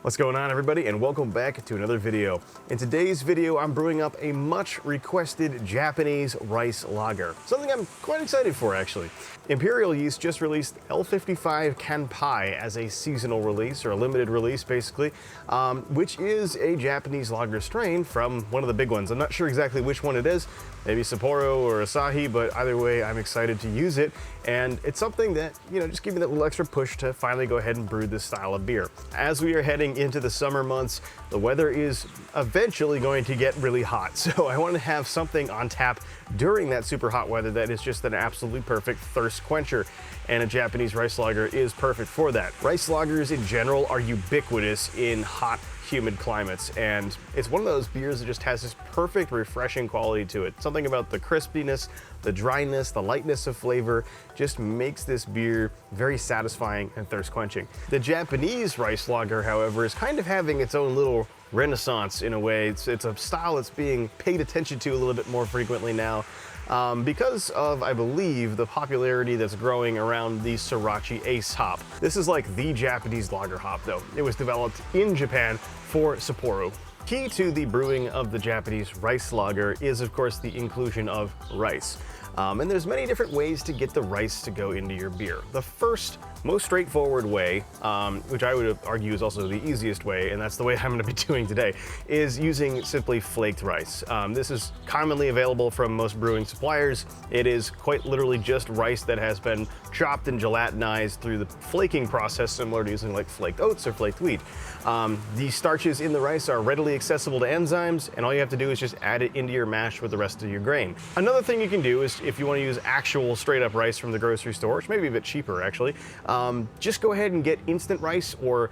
What's going on, everybody, and welcome back to another video. In today's video, I'm brewing up a much requested Japanese rice lager. Something I'm quite excited for, actually. Imperial Yeast just released L55 Kanpai as a seasonal release, or a limited release, basically, which is a Japanese lager strain from one of the big ones. I'm not sure exactly which one it is, maybe Sapporo or Asahi, but either way, I'm excited to use it. And it's something that, just give me that little extra push to finally go ahead and brew this style of beer. As we are heading into the summer months, the weather is eventually going to get really hot. So I want to have something on tap during that super hot weather that is just an absolutely perfect thirst quencher. And a Japanese rice lager is perfect for that. Rice lagers in general are ubiquitous in hot, humid climates, and it's one of those beers that just has this perfect refreshing quality to it. Something about the crispiness, the dryness, the lightness of flavor just makes this beer very satisfying and thirst quenching. The Japanese rice lager, however, is kind of having its own little renaissance in a way. It's a style that's being paid attention to a little bit more frequently now. Because of, I believe, the popularity that's growing around the Sorachi Ace hop. This is like the Japanese lager hop, though. It was developed in Japan for Sapporo. Key to the brewing of the Japanese rice lager is, of course, the inclusion of rice. And there's many different ways to get the rice to go into your beer. The first, most straightforward way, which I would argue is also the easiest way, and that's the way I'm going to be doing today, is using simply flaked rice. This is commonly available from most brewing suppliers. It is quite literally just rice that has been chopped and gelatinized through the flaking process, similar to using like flaked oats or flaked wheat. The starches in the rice are readily accessible to enzymes, and all you have to do is just add it into your mash with the rest of your grain. Another thing you can do is, if you want to use actual straight up rice from the grocery store, which may be a bit cheaper actually, just go ahead and get instant rice or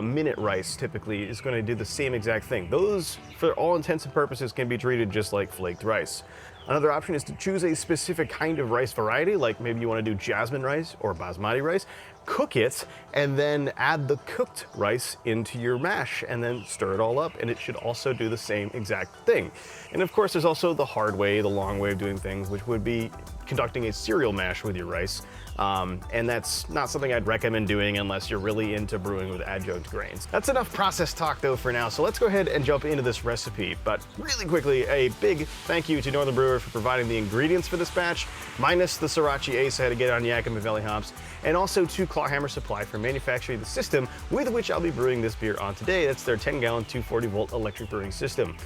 minute rice. Typically is going to do the same exact thing. Those, for all intents and purposes, can be treated just like flaked rice. Another option is to choose a specific kind of rice variety, like maybe you want to do jasmine rice or basmati rice, cook it, and then add the cooked rice into your mash, and then stir it all up, and it should also do the same exact thing. And of course, there's also the hard way, the long way of doing things, which would be conducting a cereal mash with your rice. And that's not something I'd recommend doing unless you're really into brewing with adjunct grains. That's enough process talk though for now, so let's go ahead and jump into this recipe. But really quickly, a big thank you to Northern Brewer for providing the ingredients for this batch, minus the Sorachi Ace I had to get on Yakima Valley hops, and also to Clawhammer Supply for manufacturing the system with which I'll be brewing this beer on today. That's their 10-gallon 240-volt electric brewing system.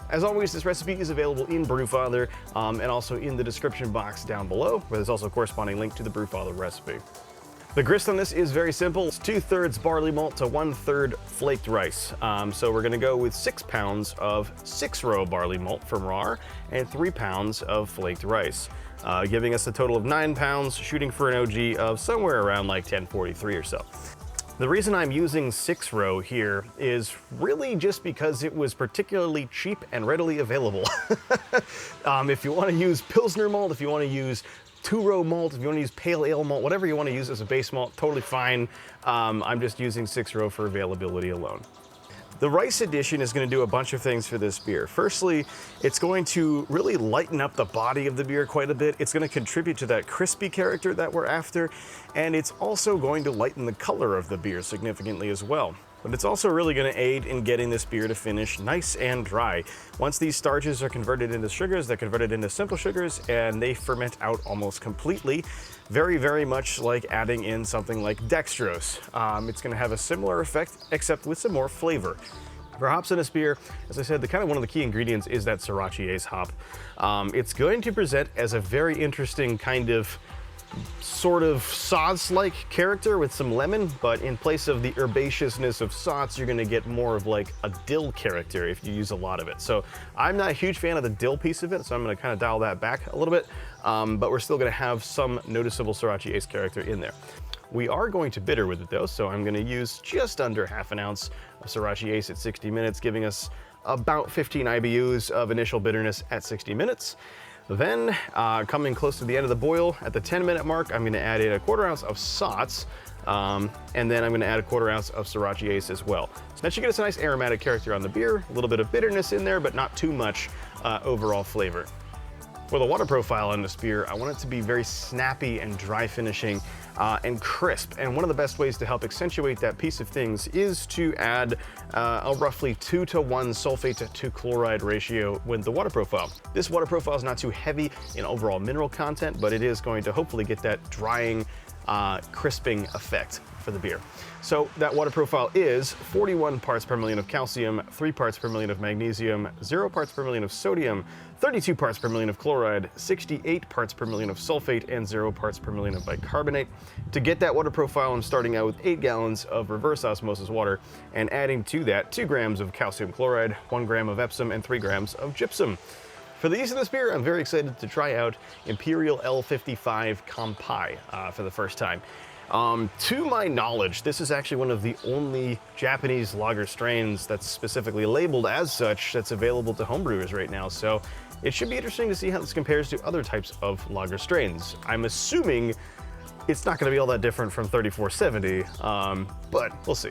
As always, this recipe is available in Brewfather and also in the description box down below, where there's also a corresponding link to the Brewfather recipe. The grist on this is very simple. It's 2/3 barley malt to 1/3 flaked rice. So we're gonna go with 6 pounds of 6-row barley malt from raw and 3 pounds of flaked rice, giving us a total of 9 pounds, shooting for an OG of somewhere around like 1043 or so. The reason I'm using 6-row here is really just because it was particularly cheap and readily available. If you want to use Pilsner malt, if you want to use 2-row malt, if you want to use pale ale malt, whatever you want to use as a base malt, totally fine. I'm just using 6-row for availability alone. The rice addition is going to do a bunch of things for this beer. Firstly, it's going to really lighten up the body of the beer quite a bit. It's going to contribute to that crispy character that we're after, and it's also going to lighten the color of the beer significantly as well. But it's also really going to aid in getting this beer to finish nice and dry. Once these starches are converted into sugars, they're converted into simple sugars, and they ferment out almost completely. Very, very much like adding in something like dextrose. It's going to have a similar effect, except with some more flavor. For hops in this beer, as I said, one of the key ingredients is that Sorachi Ace hop. It's going to present as a very interesting kind of sort of sauce-like character with some lemon, but in place of the herbaceousness of sauce, you're gonna get more of like a dill character if you use a lot of it. So I'm not a huge fan of the dill piece of it, so I'm gonna kind of dial that back a little bit, but we're still gonna have some noticeable Sorachi Ace character in there. We are going to bitter with it though, so I'm gonna use just under half an ounce of Sorachi Ace at 60 minutes, giving us about 15 IBUs of initial bitterness at 60 minutes. Then, coming close to the end of the boil, at the 10-minute mark, I'm gonna add in a 1/4 ounce of Sots, and then I'm gonna add a 1/4 ounce of Sorachi Ace as well. So that should get us a nice aromatic character on the beer, a little bit of bitterness in there, but not too much overall flavor. For the water profile on this beer, I want it to be very snappy and dry finishing and crisp. And one of the best ways to help accentuate that piece of things is to add a roughly 2-to-1 sulfate to 2 chloride ratio with the water profile. This water profile is not too heavy in overall mineral content, but it is going to hopefully get that drying, crisping effect for the beer. So that water profile is 41 parts per million of calcium, 3 parts per million of magnesium, 0 parts per million of sodium, 32 parts per million of chloride, 68 parts per million of sulfate, and 0 parts per million of bicarbonate. To get that water profile, I'm starting out with 8 gallons of reverse osmosis water and adding to that 2 grams of calcium chloride, 1 gram of Epsom, and 3 grams of gypsum. For the yeast of this beer, I'm very excited to try out Imperial L55 Kanpai for the first time. To my knowledge, this is actually one of the only Japanese lager strains that's specifically labeled as such that's available to homebrewers right now. So it should be interesting to see how this compares to other types of lager strains. I'm assuming it's not going to be all that different from 3470, but we'll see.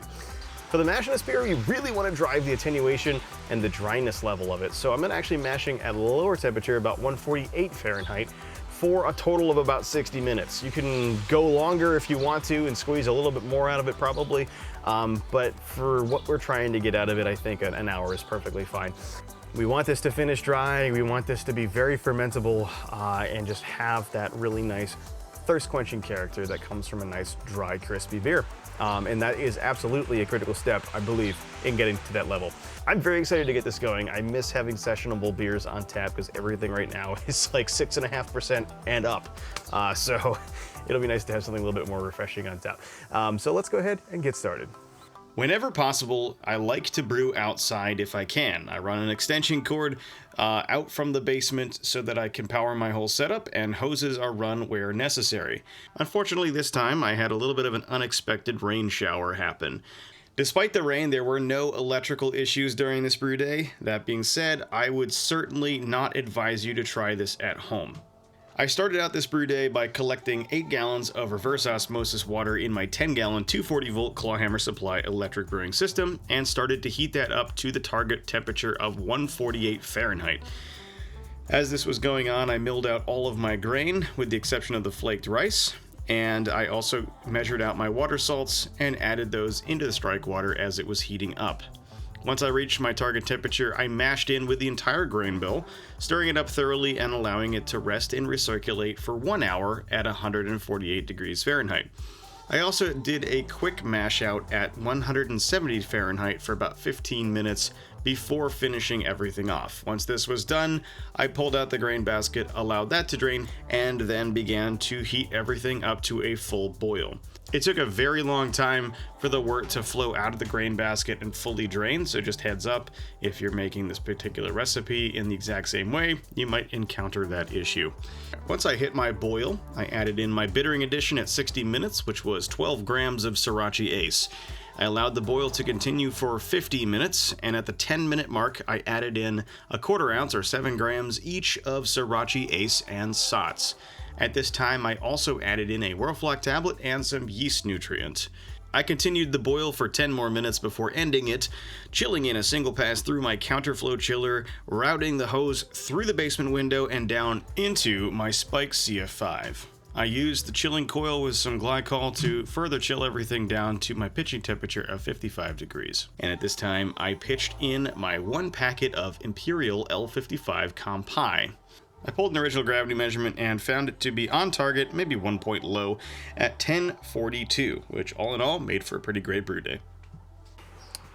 For the mash in this beer, we really want to drive the attenuation and the dryness level of it. So I'm actually mashing at a lower temperature, about 148 Fahrenheit, for a total of about 60 minutes. You can go longer if you want to and squeeze a little bit more out of it probably, but for what we're trying to get out of it, I think an hour is perfectly fine. We want this to finish dry, we want this to be very fermentable and just have that really nice thirst-quenching character that comes from a nice, dry, crispy beer. And that is absolutely a critical step, I believe, in getting to that level. I'm very excited to get this going. I miss having sessionable beers on tap because everything right now is like 6.5% and up. So it'll be nice to have something a little bit more refreshing on tap. So let's go ahead and get started. Whenever possible, I like to brew outside if I can. I run an extension cord out from the basement so that I can power my whole setup, and hoses are run where necessary. Unfortunately, this time I had a little bit of an unexpected rain shower happen. Despite the rain, there were no electrical issues during this brew day. That being said, I would certainly not advise you to try this at home. I started out this brew day by collecting 8 gallons of reverse osmosis water in my 10-gallon 240-volt clawhammer supply electric brewing system and started to heat that up to the target temperature of 148 Fahrenheit. As this was going on, I milled out all of my grain with the exception of the flaked rice, and I also measured out my water salts and added those into the strike water as it was heating up. Once I reached my target temperature, I mashed in with the entire grain bill, stirring it up thoroughly and allowing it to rest and recirculate for 1 hour at 148 degrees Fahrenheit. I also did a quick mash out at 170 Fahrenheit for about 15 minutes before finishing everything off. Once this was done, I pulled out the grain basket, allowed that to drain, and then began to heat everything up to a full boil. It took a very long time for the wort to flow out of the grain basket and fully drain, so just heads up, if you're making this particular recipe in the exact same way, you might encounter that issue. Once I hit my boil, I added in my bittering addition at 60 minutes, which was 12 grams of Sorachi Ace. I allowed the boil to continue for 50 minutes, and at the 10-minute mark, I added in a 1/4 ounce or 7 grams each of Sorachi Ace and Sots. At this time, I also added in a Whirlfloc tablet and some yeast nutrient. I continued the boil for 10 more minutes before ending it, chilling in a single pass through my counterflow chiller, routing the hose through the basement window and down into my Spike CF5. I used the chilling coil with some glycol to further chill everything down to my pitching temperature of 55 degrees. And at this time, I pitched in my 1 packet of Imperial L55 Kanpai. I pulled an original gravity measurement and found it to be on target, maybe 1 point low, at 1042, which all in all made for a pretty great brew day.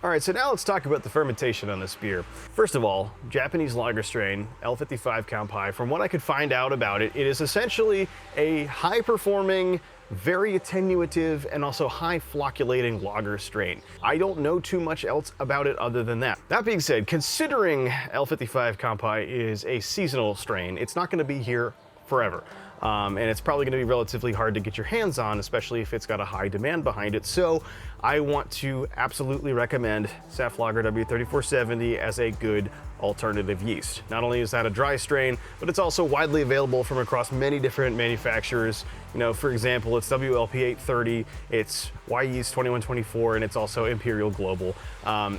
All right, so now let's talk about the fermentation on this beer. First of all, Japanese lager strain, L55 Kanpai. From what I could find out about it, it is essentially a high-performing, very attenuative, and also high flocculating lager strain. I don't know too much else about it other than that. That being said, considering L55 Kanpai is a seasonal strain, it's not gonna be here forever. And it's probably gonna be relatively hard to get your hands on, especially if it's got a high demand behind it. So I want to absolutely recommend SAF Lager W3470 as a good alternative yeast. Not only is that a dry strain, but it's also widely available from across many different manufacturers. You know, for example, it's WLP830, it's yeast 2124, and it's also Imperial Global.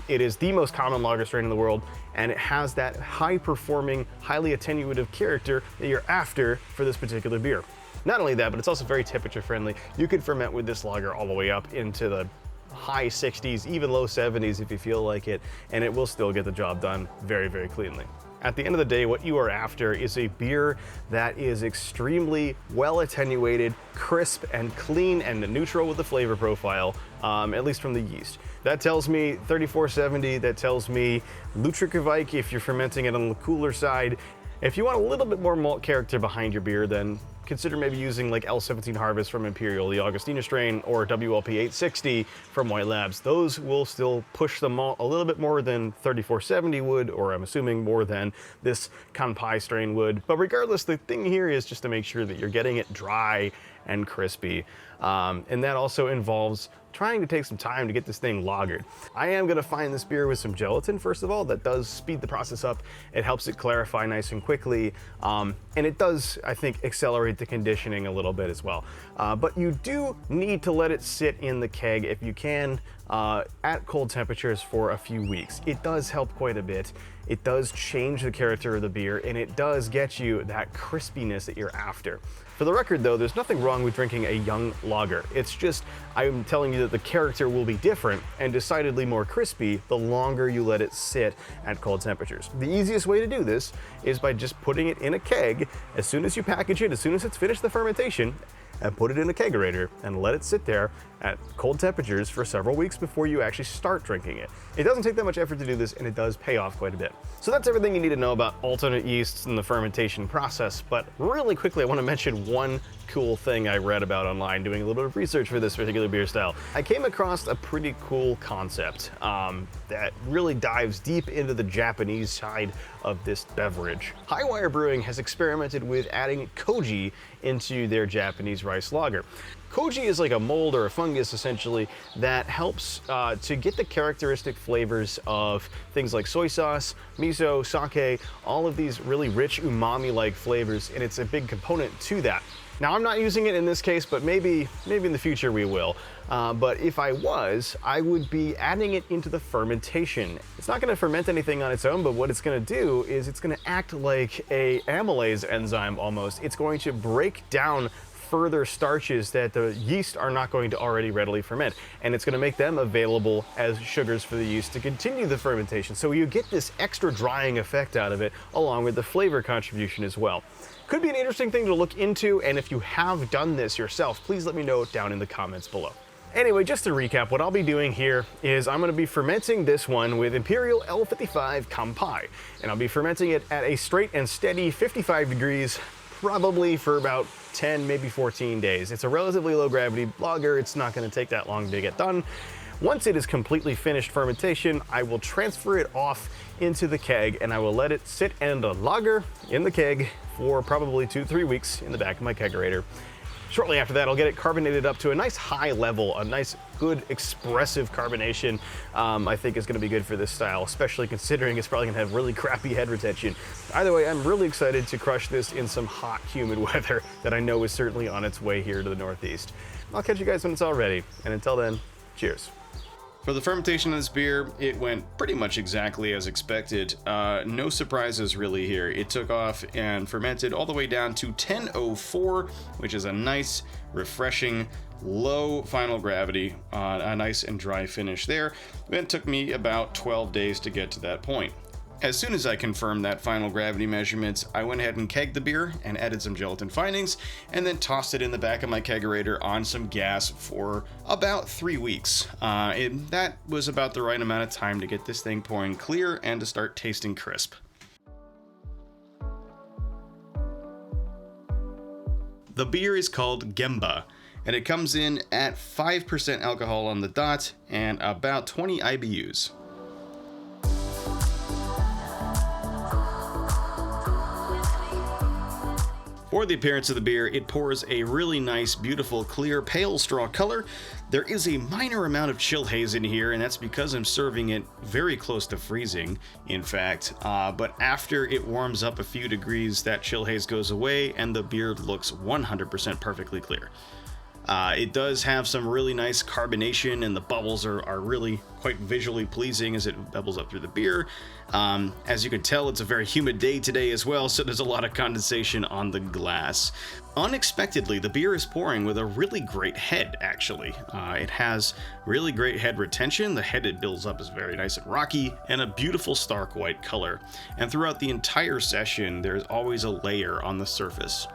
It is the most common lager strain in the world, and it has that high-performing, highly attenuative character that you're after for this particular beer. Not only that, but it's also very temperature friendly. You could ferment with this lager all the way up into the high 60s, even low 70s if you feel like it, and it will still get the job done very, very cleanly. At the end of the day, what you are after is a beer that is extremely well attenuated, crisp and clean and neutral with the flavor profile, at least from the yeast. That tells me 3470, that tells me Lutrikivike if you're fermenting it on the cooler side. If you want a little bit more malt character behind your beer, then consider maybe using like L17 Harvest from Imperial, the Augustina strain, or WLP860 from White Labs. Those will still push the malt a little bit more than 3470 would, or I'm assuming more than this Kanpai strain would. But regardless, the thing here is just to make sure that you're getting it dry and crispy. And that also involves trying to take some time to get this thing lagered. I am gonna find this beer with some gelatin, first of all. That does speed the process up. It helps it clarify nice and quickly. And it does, I think, accelerate the conditioning a little bit as well. But you do need to let it sit in the keg if you can at cold temperatures for a few weeks. It does help quite a bit. It does change the character of the beer, and it does get you that crispiness that you're after. For the record though, there's nothing wrong with drinking a young lager. It's just, I'm telling you that the character will be different and decidedly more crispy the longer you let it sit at cold temperatures. The easiest way to do this is by just putting it in a keg as soon as you package it, as soon as it's finished the fermentation, and put it in a kegerator and let it sit there at cold temperatures for several weeks before you actually start drinking it. It doesn't take that much effort to do this, and it does pay off quite a bit. So that's everything you need to know about alternate yeasts and the fermentation process, but really quickly I want to mention one cool thing I read about online doing a little bit of research for this particular beer style. I came across a pretty cool concept that really dives deep into the Japanese side of this beverage. Highwire Brewing has experimented with adding koji into their Japanese rice lager. Koji is like a mold or a fungus essentially that helps to get the characteristic flavors of things like soy sauce, miso, sake, all of these really rich umami-like flavors, and it's a big component to that. Now I'm not using it in this case, but maybe in the future we will. But if I was, I would be adding it into the fermentation. It's not gonna ferment anything on its own, but what it's gonna do is it's gonna act like a amylase enzyme almost. It's going to break down further starches that the yeast are not going to already readily ferment, and it's going to make them available as sugars for the yeast to continue the fermentation. So you get this extra drying effect out of it along with the flavor contribution as well. Could be an interesting thing to look into, and if you have done this yourself, please let me know down in the comments below. Anyway, just to recap, what I'll be doing here is I'm going to be fermenting this one with Imperial L55 Kanpai, and I'll be fermenting it at a straight and steady 55 degrees, probably for about 10, maybe 14 days. It's a relatively low gravity lager. It's not going to take that long to get done. Once it is completely finished fermentation, I will transfer it off into the keg and I will let it sit and lager in the keg for probably 2-3 weeks in the back of my kegerator. Shortly after that, I'll get it carbonated up to a nice high level, a nice, good, expressive carbonation. I think is gonna be good for this style, especially considering it's probably gonna have really crappy head retention. Either way, I'm really excited to crush this in some hot, humid weather that I know is certainly on its way here to the Northeast. I'll catch you guys when it's all ready, and until then, cheers. For the fermentation of this beer, it went pretty much exactly as expected. No surprises really here. It took off and fermented all the way down to 1004, which is a nice, refreshing, low final gravity, a nice and dry finish there. It took me about 12 days to get to that point. As soon as I confirmed that final gravity measurements, I went ahead and kegged the beer and added some gelatin findings, and then tossed it in the back of my kegerator on some gas for about 3 weeks. That was about the right amount of time to get this thing pouring clear and to start tasting crisp. The beer is called Gemba, and it comes in at 5% alcohol on the dot and about 20 IBUs. For the appearance of the beer, it pours a really nice, beautiful, clear, pale straw color. There is a minor amount of chill haze in here, and that's because I'm serving it very close to freezing, in fact. But after it warms up a few degrees, that chill haze goes away, and the beer looks 100% perfectly clear. It does have some really nice carbonation, and the bubbles are really quite visually pleasing as it bubbles up through the beer. As you can tell, it's a very humid day today as well, so there's a lot of condensation on the glass. Unexpectedly, the beer is pouring with a really great head, actually. It has really great head retention. The head it builds up is very nice and rocky, and a beautiful stark white color. And throughout the entire session, there's always a layer on the surface.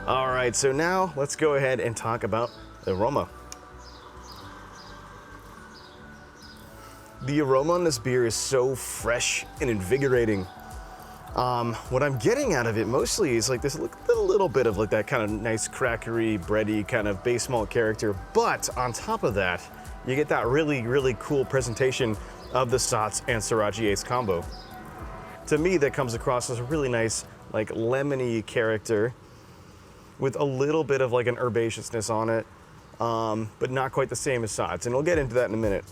All right, so now let's go ahead and talk about the aroma. The aroma on this beer is so fresh and invigorating. What I'm getting out of it mostly is like this little bit of like that kind of nice crackery, bready kind of base malt character. But on top of that, you get that really, really cool presentation of the Sots and Sorachi Ace combo. To me, that comes across as a really nice, like lemony character with a little bit of like an herbaceousness on it, but not quite the same as Sots. And we'll get into that in a minute.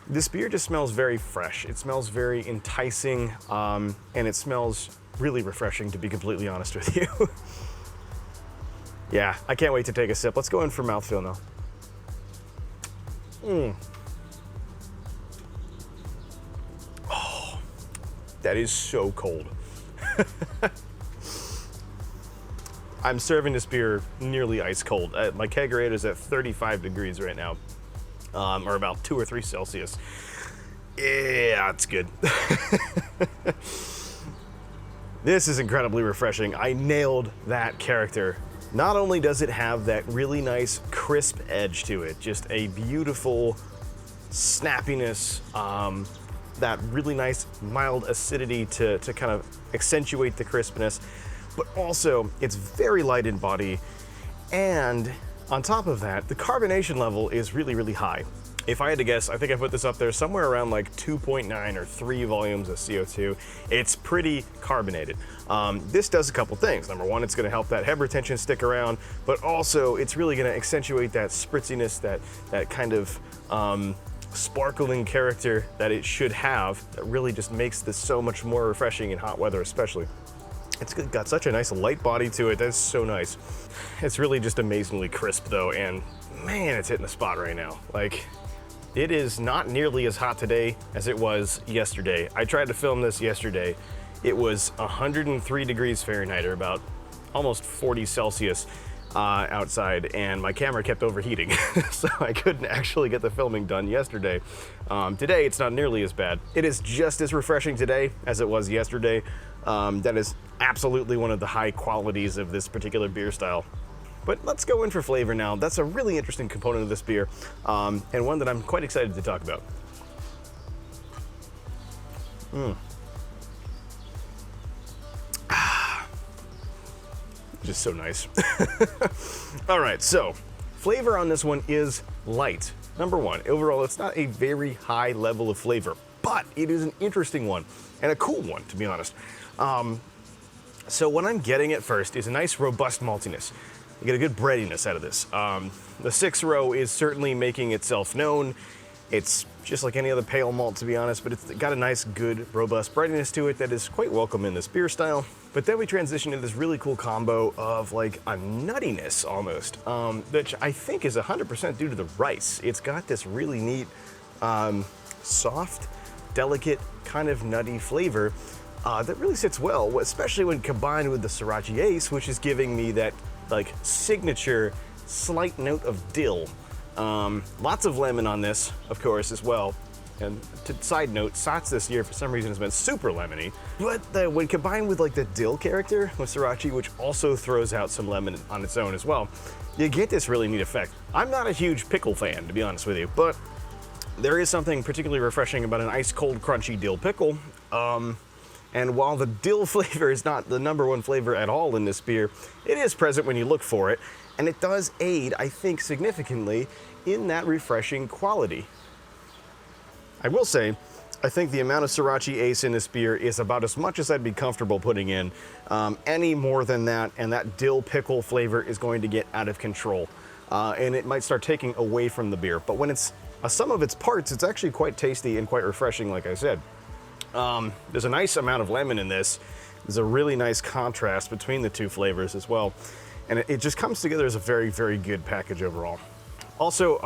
This beer just smells very fresh. It smells very enticing, and it smells really refreshing, to be completely honest with you. Yeah, I can't wait to take a sip. Let's go in for mouthfeel now. Oh, that is so cold. I'm serving this beer nearly ice cold. My kegerator is at 35 degrees right now, or about 2 or 3 Celsius. Yeah, it's good. This is incredibly refreshing. I nailed that character. Not only does it have that really nice crisp edge to it, just a beautiful snappiness, that really nice mild acidity to kind of accentuate the crispness, but also it's very light in body, and on top of that, the carbonation level is really, really high. If I had to guess, I think I put this up there somewhere around like 2.9 or 3 volumes of CO2. It's pretty carbonated. This does a couple things. Number one, it's gonna help that head retention stick around, but also it's really gonna accentuate that spritziness, that kind of sparkling character that it should have, that really just makes this so much more refreshing in hot weather especially. It's got such a nice light body to it. That's so nice. It's really just amazingly crisp though, and man, it's hitting the spot right now. Like, it is not nearly as hot today as it was yesterday. I tried to film this yesterday. It was 103 degrees Fahrenheit, or about almost 40 Celsius outside, and my camera kept overheating. So I couldn't actually get the filming done yesterday. Today, it's not nearly as bad. It is just as refreshing today as it was yesterday. That is absolutely one of the high qualities of this particular beer style. But let's go in for flavor now. That's a really interesting component of this beer, and one that I'm quite excited to talk about. Just so nice. All right, so flavor on this one is light. Number one, overall, it's not a very high level of flavor, but it is an interesting one and a cool one, to be honest. So what I'm getting at first is a nice robust maltiness. You get a good breadiness out of this. The 6 row is certainly making itself known. It's just like any other pale malt, to be honest, but it's got a nice, good, robust brightness to it that is quite welcome in this beer style. But then we transition into this really cool combo of like a nuttiness almost, which I think is 100% due to the rice. It's got this really neat, soft, delicate, kind of nutty flavor that really sits well, especially when combined with the Sorachi Ace, which is giving me that like signature slight note of dill. Lots of lemon on this, of course, as well. And side note, Sots this year for some reason has been super lemony, but when combined with like the dill character with Sorachi, which also throws out some lemon on its own as well, you get this really neat effect. I'm not a huge pickle fan, to be honest with you, but there is something particularly refreshing about an ice cold crunchy dill pickle. And while the dill flavor is not the #1 flavor at all in this beer, it is present when you look for it, and it does aid, I think, significantly in that refreshing quality. I will say, I think the amount of Sorachi Ace in this beer is about as much as I'd be comfortable putting in. Any more than that, and that dill pickle flavor is going to get out of control. And it might start taking away from the beer. But when it's a sum of its parts, it's actually quite tasty and quite refreshing, like I said. There's a nice amount of lemon in this. There's a really nice contrast between the two flavors as well. And it just comes together as a very, very good package overall. Also,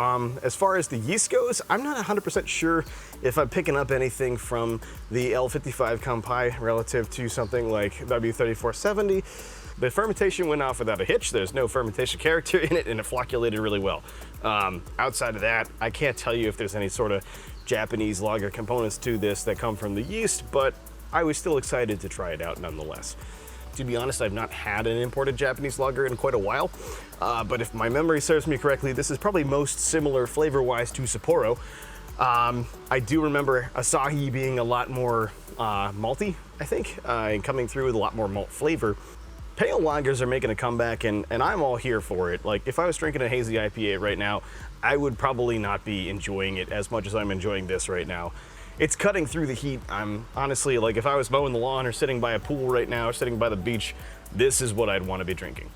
as far as the yeast goes, I'm not 100% sure if I'm picking up anything from the L55 Kanpai relative to something like W3470. The fermentation went off without a hitch. There's no fermentation character in it, and it flocculated really well. Outside of that, I can't tell you if there's any sort of Japanese lager components to this that come from the yeast, but I was still excited to try it out nonetheless. To be honest, I've not had an imported Japanese lager in quite a while, but if my memory serves me correctly, this is probably most similar flavor-wise to Sapporo. I do remember Asahi being a lot more malty, I think, and coming through with a lot more malt flavor. Pale lagers are making a comeback, and I'm all here for it. Like, if I was drinking a hazy IPA right now, I would probably not be enjoying it as much as I'm enjoying this right now. It's cutting through the heat. I'm honestly, like, if I was mowing the lawn or sitting by a pool right now or sitting by the beach, this is what I'd want to be drinking.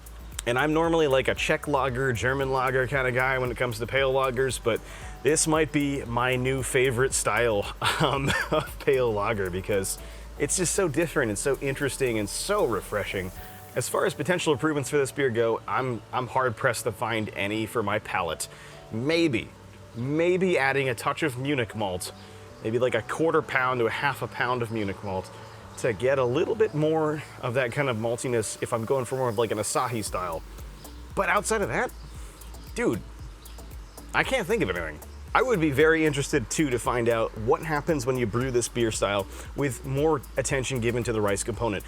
And I'm normally like a Czech lager, German lager kind of guy when it comes to pale lagers, but this might be my new favorite style of pale lager because it's just so different and so interesting and so refreshing. As far as potential improvements for this beer go, I'm hard pressed to find any for my palate. Maybe adding a touch of Munich malt, maybe like a 1/4 pound to a 1/2 pound of Munich malt to get a little bit more of that kind of maltiness if I'm going for more of like an Asahi style. But outside of that, dude, I can't think of anything. I would be very interested too to find out what happens when you brew this beer style with more attention given to the rice component.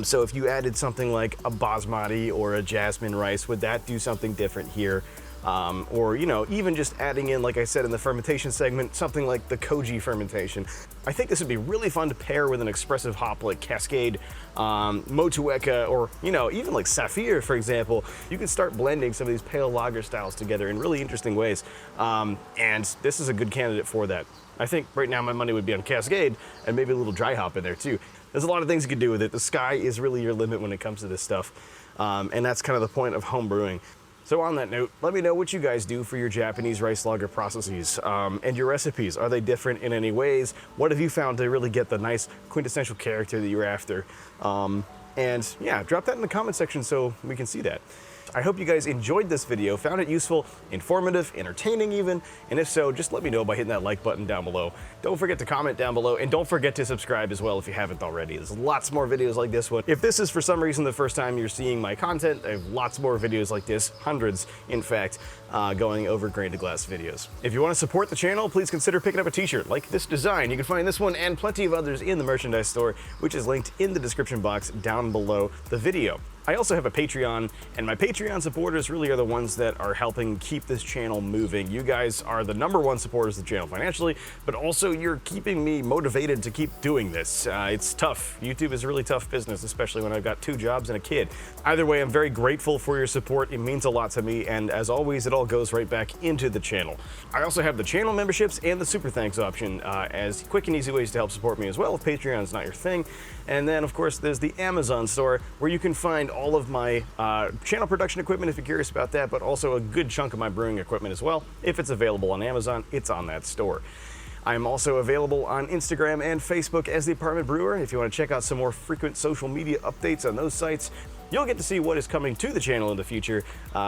So if you added something like a basmati or a jasmine rice, would that do something different here? Or, you know, even just adding in, like I said in the fermentation segment, something like the koji fermentation. I think this would be really fun to pair with an expressive hop like Cascade, Motueka, or, you know, even like Saphir, for example. You could start blending some of these pale lager styles together in really interesting ways. And this is a good candidate for that. I think right now my money would be on Cascade and maybe a little dry hop in there too. There's a lot of things you could do with it. The sky is really your limit when it comes to this stuff. And that's kind of the point of home brewing. So on that note, let me know what you guys do for your Japanese rice lager processes and your recipes. Are they different in any ways? What have you found to really get the nice quintessential character that you're after? And yeah, drop that in the comment section so we can see that. I hope you guys enjoyed this video, found it useful, informative, entertaining even, and if so, just let me know by hitting that like button down below. Don't forget to comment down below, and don't forget to subscribe as well if you haven't already. There's lots more videos like this one. If this is for some reason the first time you're seeing my content, I have lots more videos like this, hundreds in fact, going over grain to glass videos. If you want to support the channel, please consider picking up a t-shirt like this design. You can find this one and plenty of others in the merchandise store, which is linked in the description box down below the video. I also have a Patreon, and my Patreon supporters really are the ones that are helping keep this channel moving. You guys are the #1 supporters of the channel financially, but also you're keeping me motivated to keep doing this. It's tough. YouTube is a really tough business, especially when I've got 2 jobs and a kid. Either way, I'm very grateful for your support. It means a lot to me, and as always, it all goes right back into the channel. I also have the channel memberships and the super thanks option as quick and easy ways to help support me as well if Patreon is not your thing. And then, of course, there's the Amazon store where you can find all of my channel production equipment if you're curious about that, but also a good chunk of my brewing equipment as well. If it's available on Amazon, it's on that store. I'm also available on Instagram and Facebook as the Apartment Brewer. If you want to check out some more frequent social media updates on those sites, you'll get to see what is coming to the channel in the future,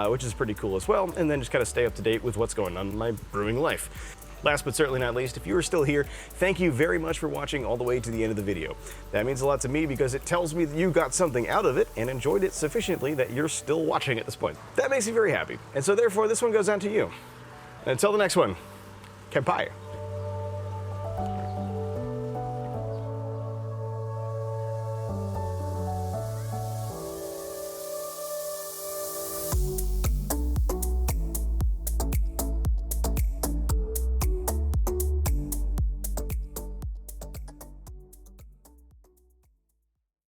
which is pretty cool as well, and then just kind of stay up to date with what's going on in my brewing life. Last but certainly not least, if you are still here, thank you very much for watching all the way to the end of the video. That means a lot to me because it tells me that you got something out of it and enjoyed it sufficiently that you're still watching at this point. That makes me very happy, and so therefore this one goes out to you. And until the next one, Kanpai.